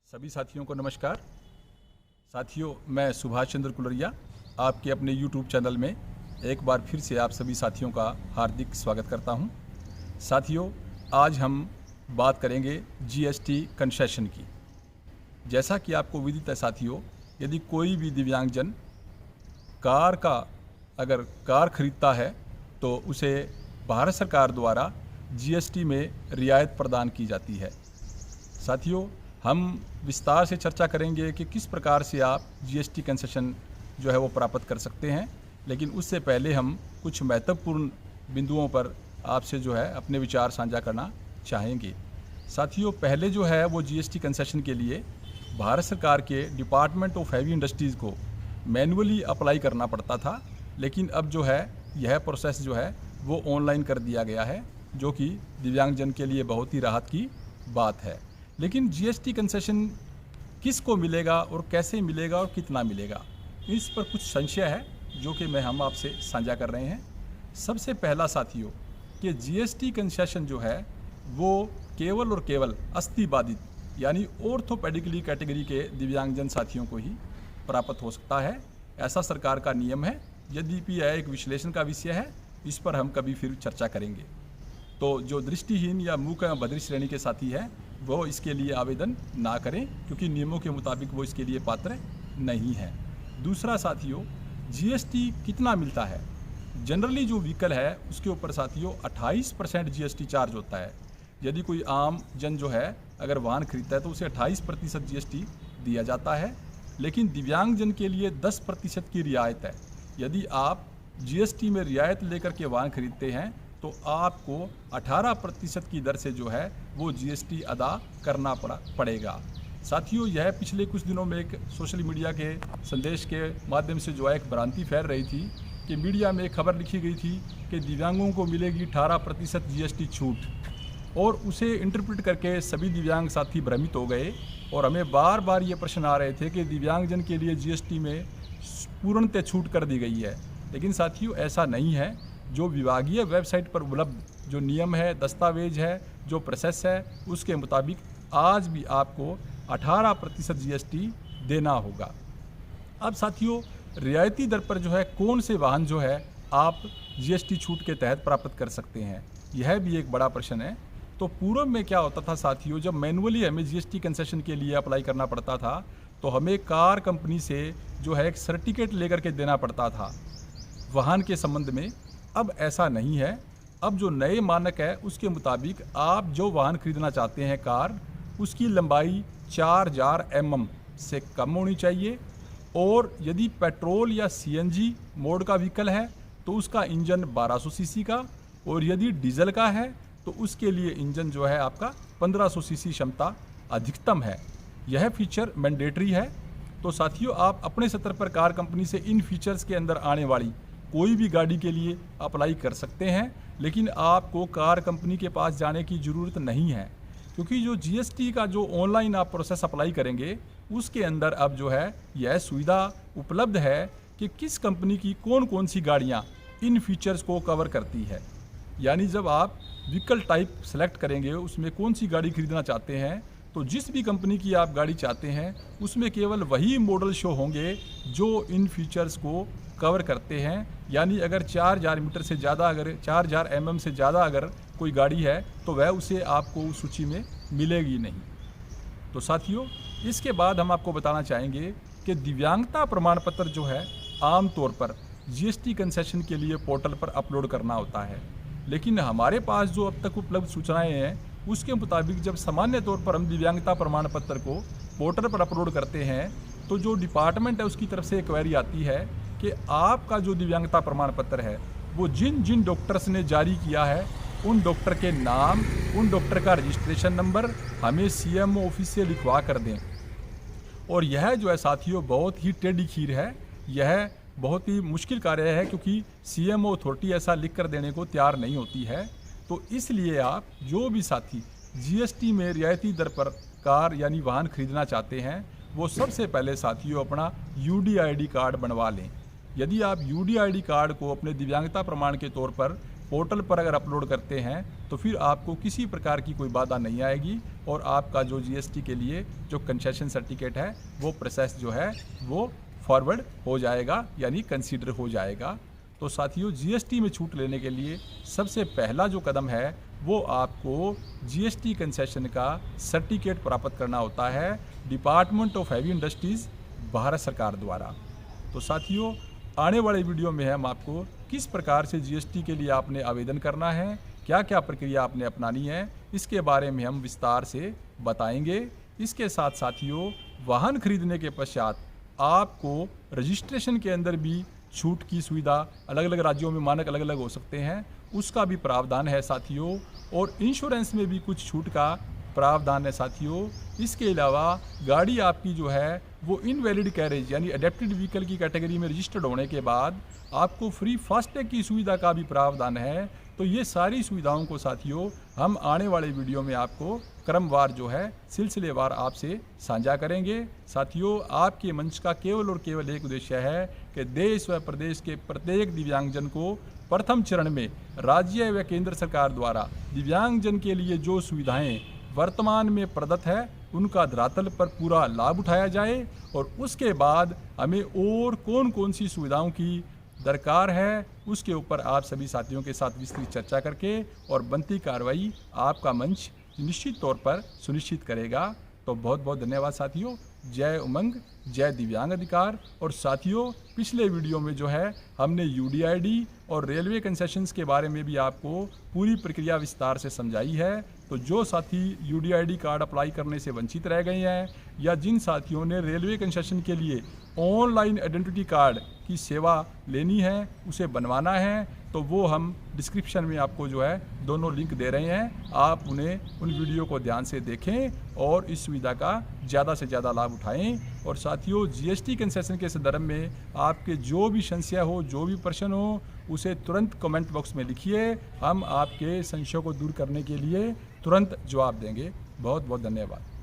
सभी साथियों को नमस्कार। साथियों, मैं सुभाष चंद्र कुलरिया आपके अपने YouTube चैनल में एक बार फिर से आप सभी साथियों का हार्दिक स्वागत करता हूं। साथियों, आज हम बात करेंगे GST कंसेशन की। जैसा कि आपको विदित है साथियों, यदि कोई भी दिव्यांगजन अगर कार खरीदता है तो उसे भारत सरकार द्वारा GST में रियायत प्रदान की जाती है। साथियों, हम विस्तार से चर्चा करेंगे कि किस प्रकार से आप GST कंसेशन जो है वो प्राप्त कर सकते हैं, लेकिन उससे पहले हम कुछ महत्वपूर्ण बिंदुओं पर आपसे जो है अपने विचार साझा करना चाहेंगे। साथियों, पहले जो है वो GST कंसेशन के लिए भारत सरकार के डिपार्टमेंट ऑफ हैवी इंडस्ट्रीज़ को मैनुअली अप्लाई करना पड़ता था, लेकिन अब जो है यह प्रोसेस जो है वो ऑनलाइन कर दिया गया है, जो कि दिव्यांगजन के लिए बहुत ही राहत की बात है। लेकिन GST कंसेशन किसको मिलेगा और कैसे मिलेगा और कितना मिलेगा, इस पर कुछ संशय है जो कि हम आपसे साझा कर रहे हैं। सबसे पहला साथियों कि GST कंसेशन जो है वो केवल और केवल अस्थि बाधित यानी ऑर्थोपेडिकली कैटेगरी के दिव्यांगजन साथियों को ही प्राप्त हो सकता है। ऐसा सरकार का नियम है। यद्यपि यह एक विश्लेषण का विषय है, इस पर हम कभी फिर चर्चा करेंगे। तो जो दृष्टिहीन या मूक या बधिर श्रेणी के साथी हैं वो इसके लिए आवेदन ना करें, क्योंकि नियमों के मुताबिक वो इसके लिए पात्र नहीं है। दूसरा साथियों, GST कितना मिलता है। जनरली जो व्हीकल है उसके ऊपर साथियों 28% GST चार्ज होता है। यदि कोई आम जन जो है अगर वाहन खरीदता है तो उसे 28% GST दिया जाता है, लेकिन दिव्यांगजन के लिए 10% की रियायत है। यदि आप GST में रियायत लेकर के वाहन खरीदते हैं तो आपको 18% की दर से जो है वो GST अदा करना पड़ेगा। साथियों, यह पिछले कुछ दिनों में एक सोशल मीडिया के संदेश के माध्यम से जो है एक भ्रांति फैल रही थी कि मीडिया में एक खबर लिखी गई थी कि दिव्यांगों को मिलेगी 18% GST छूट, और उसे इंटरप्रेट करके सभी दिव्यांग साथी भ्रमित हो गए और हमें बार बार ये प्रश्न आ रहे थे कि दिव्यांगजन के लिए GST में पूर्णतः छूट कर दी गई है। लेकिन साथियों, ऐसा नहीं है। जो विभागीय वेबसाइट पर उपलब्ध जो नियम है, दस्तावेज है, जो प्रोसेस है, उसके मुताबिक आज भी आपको 18% GST देना होगा। अब साथियों, रियायती दर पर जो है कौन से वाहन जो है आप GST छूट के तहत प्राप्त कर सकते हैं, यह भी एक बड़ा प्रश्न है। तो पूर्व में क्या होता था साथियों, जब मैनुअली हमें GST कंसेशन के लिए अप्लाई करना पड़ता था तो हमें कार कंपनी से जो है एक सर्टिफिकेट लेकर के देना पड़ता था वाहन के संबंध में। अब ऐसा नहीं है। अब जो नए मानक है उसके मुताबिक आप जो वाहन खरीदना चाहते हैं कार, उसकी लंबाई 4000 mm से कम होनी चाहिए, और यदि पेट्रोल या CNG मोड का व्हीकल है तो उसका इंजन 1200 सीसी का, और यदि डीजल का है तो उसके लिए इंजन जो है आपका 1500 सीसी क्षमता अधिकतम है। यह फीचर मैंडेटरी है। तो साथियों, आप अपने स्तर पर कार कंपनी से इन फीचर्स के अंदर आने वाली कोई भी गाड़ी के लिए अप्लाई कर सकते हैं, लेकिन आपको कार कंपनी के पास जाने की ज़रूरत नहीं है, क्योंकि जो GST का जो ऑनलाइन आप प्रोसेस अप्लाई करेंगे उसके अंदर अब जो है यह सुविधा उपलब्ध है कि किस कंपनी की कौन कौन सी गाड़ियां इन फीचर्स को कवर करती है। यानी जब आप व्हीकल टाइप सेलेक्ट करेंगे, उसमें कौन सी गाड़ी खरीदना चाहते हैं, तो जिस भी कंपनी की आप गाड़ी चाहते हैं उसमें केवल वही मॉडल शो होंगे जो इन फीचर्स को कवर करते हैं। यानी अगर 4000 मीटर से ज़्यादा, अगर 4000 mm से ज़्यादा अगर कोई गाड़ी है तो वह उसे आपको उस सूची में मिलेगी नहीं। तो साथियों, इसके बाद हम आपको बताना चाहेंगे कि दिव्यांगता प्रमाण पत्र जो है आमतौर पर GST कंसेशन के लिए पोर्टल पर अपलोड करना होता है, लेकिन हमारे पास जो अब तक उपलब्ध सूचनाएं हैं उसके मुताबिक जब सामान्य तौर पर हम दिव्यांगता प्रमाण पत्र को पोर्टल पर अपलोड करते हैं तो जो डिपार्टमेंट है उसकी तरफ से एक क्वेरी आती है कि आपका जो दिव्यांगता प्रमाण पत्र है वो जिन जिन डॉक्टर्स ने जारी किया है उन डॉक्टर के नाम, उन डॉक्टर का रजिस्ट्रेशन नंबर हमें CMO ऑफिस से लिखवा कर दें। और यह जो है साथियों बहुत ही टेढ़ी खीर है। यह बहुत ही मुश्किल कार्य है, क्योंकि CMO अथॉरिटी ऐसा लिख कर देने को तैयार नहीं होती है। तो इसलिए आप जो भी साथी GST में रियायती दर पर कार यानी वाहन खरीदना चाहते हैं वो सबसे पहले साथियों अपना UDID कार्ड बनवा लें। यदि आप UDID कार्ड को अपने दिव्यांगता प्रमाण के तौर पर पोर्टल पर अगर अपलोड करते हैं तो फिर आपको किसी प्रकार की कोई बाधा नहीं आएगी और आपका जो जीएसटी के लिए जो कंसेशन सर्टिफिकेट है वो प्रोसेस जो है वो फॉरवर्ड हो जाएगा, यानी कंसीडर हो जाएगा। तो साथियों, जीएसटी में छूट लेने के लिए सबसे पहला जो कदम है वो आपको जीएसटी कंसेशन का सर्टिफिकेट प्राप्त करना होता है department of heavy industries, Bharat सरकार द्वारा। तो साथियों, आने वाले वीडियो में हम आपको किस प्रकार से जीएसटी के लिए आपने आवेदन करना है, क्या क्या प्रक्रिया आपने अपनानी है, इसके बारे में हम विस्तार से बताएंगे। इसके साथ साथियों, वाहन खरीदने के पश्चात आपको रजिस्ट्रेशन के अंदर भी छूट की सुविधा, अलग अलग राज्यों में मानक अलग अलग हो सकते हैं, उसका भी प्रावधान है साथियों। और इंश्योरेंस में भी कुछ छूट का प्रावधान है साथियों। इसके अलावा गाड़ी आपकी जो है वो इनवैलिड कैरेज यानी अडेप्टेड व्हीकल की कैटेगरी में रजिस्टर्ड होने के बाद आपको फ्री फास्टैग की सुविधा का भी प्रावधान है। तो ये सारी सुविधाओं को साथियों हम आने वाले वीडियो में आपको क्रमवार जो है सिलसिलेवार आपसे साझा करेंगे। साथियों, आपके मंच का केवल और केवल एक उद्देश्य है कि देश व प्रदेश के प्रत्येक दिव्यांगजन को प्रथम चरण में राज्य व केंद्र सरकार द्वारा दिव्यांगजन के लिए जो सुविधाएं वर्तमान में प्रदत्त है उनका धरातल पर पूरा लाभ उठाया जाए और उसके बाद हमें और कौन कौन सी सुविधाओं की दरकार है उसके ऊपर आप सभी साथियों के साथ विस्तृत चर्चा करके और बनती कार्रवाई आपका मंच निश्चित तौर पर सुनिश्चित करेगा। तो बहुत बहुत धन्यवाद साथियों। जय उमंग, जय दिव्यांग अधिकार। और साथियों, पिछले वीडियो में जो है हमने यूडीआईडी और रेलवे कंसेशंस के बारे में भी आपको पूरी प्रक्रिया विस्तार से समझाई है। तो जो साथी यूडीआईडी कार्ड अप्लाई करने से वंचित रह गए हैं या जिन साथियों ने रेलवे कंसेशन के लिए ऑनलाइन आइडेंटिटी कार्ड की सेवा लेनी है, उसे बनवाना है, तो वो हम डिस्क्रिप्शन में आपको जो है दोनों लिंक दे रहे हैं। आप उन्हें उन वीडियो को ध्यान से देखें और इस सुविधा का ज़्यादा से ज़्यादा लाभ उठाएं। और साथियों, जीएसटी कंसेशन के संदर्भ में आपके जो भी संशय हो, जो भी प्रश्न हो, उसे तुरंत कमेंट बॉक्स में लिखिए। हम आपके संशयों को दूर करने के लिए तुरंत जवाब देंगे। बहुत बहुत धन्यवाद।